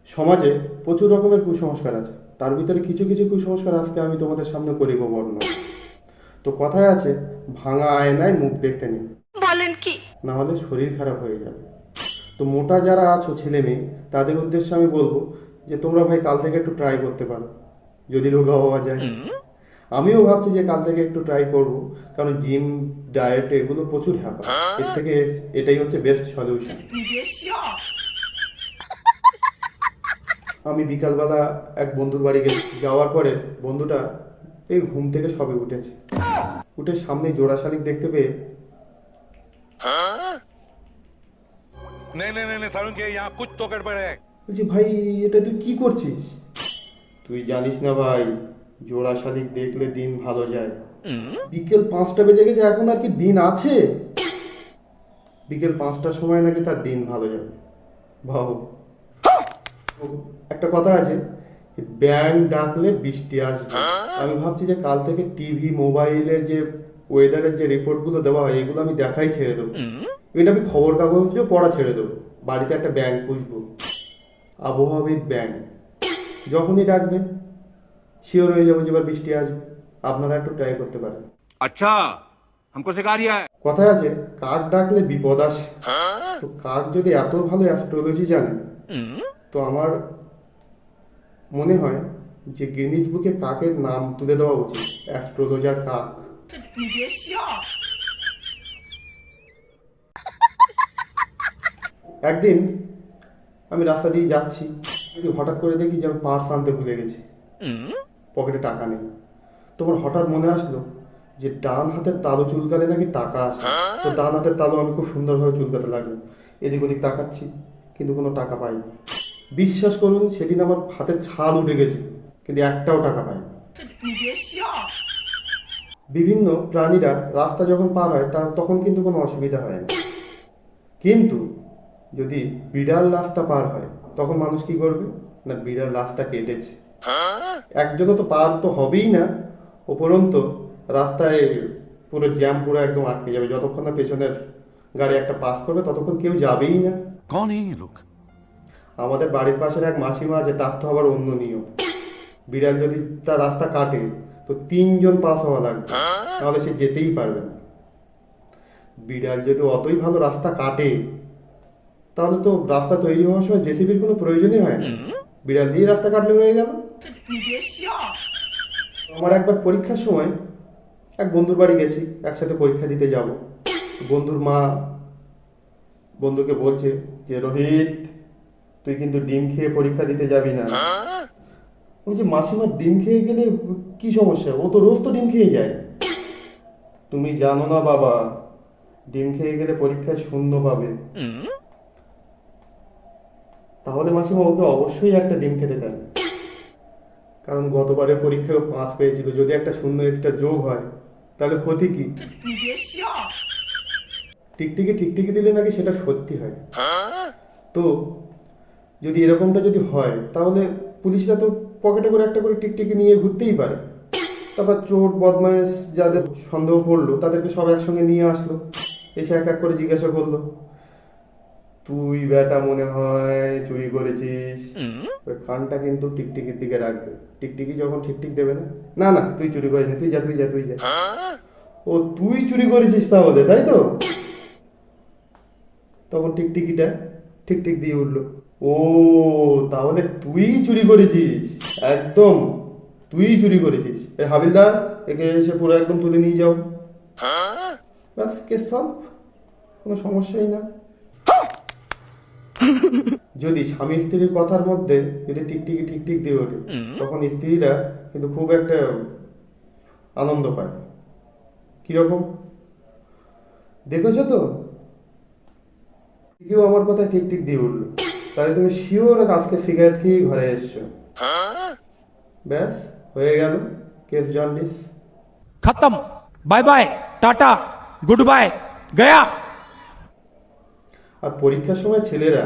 সমাজে প্রচুর রকমের কুসংস্কার আছে, তার ভিতরে কিছু কিছু কুসংস্কার আজকে আমি তোমাদের সামনে করিব বর্ণনা। তো কথায় আছে, ভাঙা আয়নায় মুখ দেখতে নেই, বলেন কি? না হলে শরীর খারাপ হয়ে যাবে। তো মোটা যারা আছো ছেলে মেয়ে, তাদের উদ্দেশ্যে আমি বলবো যে তোমরা ভাই কাল থেকে একটু ট্রাই করতে পারো, যদি রোগা হওয়া যায়। আমিও ভাবছি যে কাল থেকে একটু ট্রাই করব, কারণ জিম, ডায়েট এগুলো প্রচুর হ্যাপা। এর থেকে এটাই হচ্ছে বেস্ট সলিউশন। আমি বিকালবেলা এক বন্ধুর বাড়ি গেছি, যাওয়ার পরে বন্ধুটা এই ঘুম থেকে সবে উঠেছে, উঠে সামনে জোড়া শালিক দেখতে পেয়ে नहीं नहीं नहीं सारुण के यहाँ कुछ तो गड़बड़ है। বলছি, ভাই এটা তুই কি করছিস? তুই জানিস না ভাই, জোড়া শালিক দেখলে দিন ভালো যায়। বিকেল 5টা বেজে গেছে, এখন আর কি দিন আছে? বিকেল 5টার সময় নাকি তার দিন ভালো যাবে, ভাবো। একটা কথা আছে, ব্যাঙ ডাকলে বৃষ্টি আসবে। আমি ভাবছি যে কাল থেকে টিভি, মোবাইলে যে ওয়েদারের যে রিপোর্টগুলো দেওয়া হয়, এগুলো আমি দেখাই ছেড়ে দেবো। এটা আমি খবর কাগজেও পড়া ছেড়ে দেবো। বাড়িতে একটা ব্যাঙ পুষবো, আবহাওয়াবিদ ব্যাঙ। যখনই ডাকবে শিওর হয়ে যাবো যে এবার বৃষ্টি আসবে। আপনারা একটু ট্রাই করতে পারেন। अच्छा हमको सिखा रिया है। কথায় আছে, কাক ডাকলে বিপদ আসে। তো কাক যদি এত ভালো অ্যাস্ট্রোলজি জানে, তো আমার মনে হয় যে গিনিস বুকে কাকের নাম তুলে দেওয়া উচিত, অ্যাস্ট্রোলজার কাক। একদিন আমি রাস্তা দিয়ে যাচ্ছি, কিন্তু হঠাৎ করে দেখি যে আমি পার্স আনতে ভুলে গেছি, পকেটে টাকা নেই। তোমার হঠাৎ মনে আসলো যে ডান হাতের তালু চুলকালে নাকি টাকা আসে। তো ডান হাতের তালু আমি খুব সুন্দরভাবে চুলকাতে লাগলো, এদিক ওদিক তাকাচ্ছি, কিন্তু কোনো টাকা পাইনি। বিশ্বাস করুন, সেদিন আমার হাতের ছাল উঠে গেছে, কিন্তু একটাও টাকা পাইনি। বিভিন্ন প্রাণীরা রাস্তা যখন পার হয় তার তখন কিন্তু কোনো অসুবিধা হয় না, কিন্তু যদি বিড়াল রাস্তা পার হয় তখন মানুষ কি করবে না, বিড়াল রাস্তা কেটেছে, একজনও তো পার তো হবেই না, উপরন্তু রাস্তায় পুরো জ্যাম, পুরো একদম আটকে যাবে। যতক্ষণ না পেছনের গাড়ি একটা পাস করবে ততক্ষণ কেউ যাবেই না। कौन है ये लोग? আমাদের বাড়ির পাশের এক মাসিমা আছে, তার তো আবার অন্য নিয়ম। বিড়াল যদি তার রাস্তা কাটে তো 3জন পাস হওয়া লাগবে, নাহলে সে যেতেই পারবে না। বিড়াল যদি অতই ভালো রাস্তা কাটে, তাহলে তো রাস্তা তৈরি হওয়ার সময় জেসিবির কোনো প্রয়োজনই হয় না, বিড়াল দিয়ে রাস্তা কাটলে হয়ে গেল। আমার একবার পরীক্ষার সময় এক বন্ধুর বাড়ি গেছি, একসাথে পরীক্ষা দিতে যাব। বন্ধুর মা বন্ধুকে বলছে যে, রোহিত তুই কিন্তু ডিম খেয়ে পরীক্ষা দিতে যাবি না। বলছি, মাসিমা ডিম খেয়ে গেলে কি সমস্যা? ও তো রোজ তো ডিম খেয়ে যায়। তুমি জানো না বাবা, ডিম খেয়ে গেলে পরীক্ষায় 0 পাবে। তাহলে মাসিমা ওকে অবশ্যই একটা ডিম খেতে দেন, কারণ গতবারের পরীক্ষায় 5 পেয়েছিল। যদি একটা 0 এক্সট্রা যোগ হয় তাহলে ক্ষতি কি? টিকটিকি টিকটিকি দিলে নাকি সেটা সত্যি হয়। তো যদি এরকমটা যদি হয়, তাহলে পুলিশরা তো পকেটে করে একটা করে টিকটিকি নিয়ে ঘুরতেই পারে। তারপর চোর বদমাইশ যাদের সন্দেহ পড়লো তাদেরকে সব একসঙ্গে নিয়ে আসলো, এসে এক এক করে জিজ্ঞাসা করলো, তুই বেটা মনে হয় চুরি করেছিস। ওই কানটা কিন্তু টিকটিকির দিকে রাখবে। টিকটিকি যখন ঠিকঠিক দেবে না, না না তুই চুরি করিস না, তুই যা তুই যা তুই যা। ও তুই চুরি করেছিস তাহলে, তাই তো? তখন টিকটিকিটা ঠিক ঠিক দিয়ে উঠলো, ও তাহলে তুই চুরি করেছিস, একদম তুই চুরি করেছিস। এই হাবিলদার, একে এসে পুরো একদম তুলে নিয়ে যাও। ব্যাস, কেস সলভ, কোনো সমস্যাই না। যদি স্বামী স্ত্রীর কথার মধ্যে যদি টিকটিকি ঠিকঠিক দিয়ে ওঠে, তখন স্ত্রীরা কিন্তু খুব একটা আনন্দ পায়। কিরকম দেখেছো তো? কেউ আমার কথা ঠিক ঠিক দিয়ে উঠলো, তাহলে তুমি শিওর আজকে সিগারেট খেয়ে ঘরে এসছো। ব্যাস, হয়ে গেল কেস জন্ডিস। खत्म। Bye bye, tata, goodbye, गया। আর পরীক্ষার সময় ছেলেরা,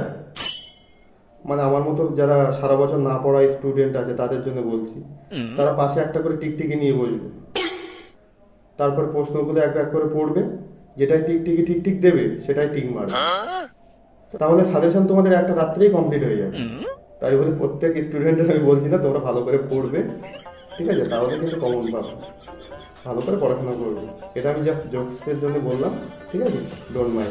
মানে আমার মতো যারা সারা বছর না পড়া স্টুডেন্ট আছে তাদের জন্য বলছি, তারা পাশে একটা করে টিকটিকি নিয়ে বসবে, তারপর প্রশ্নগুলো এক এক করে পড়বে, যেটাই টিকটিকি ঠিক ঠিক দেবে সেটাই টিক মারবে। তাহলে সাজেশন তোমাদের একটা রাত্রেই কমপ্লিট হয়ে যাবে। তাই বলে প্রত্যেক স্টুডেন্টের আমি বলছি না তোমরা ভালো করে পড়বে, ঠিক আছে, তাহলে কিন্তু কমন পাবে, ভালো করে পড়াশোনা করবে। এটা আমি জাস্ট জোকসের জন্য বললাম, ঠিক আছে, ডোন্ট মাইন্ড।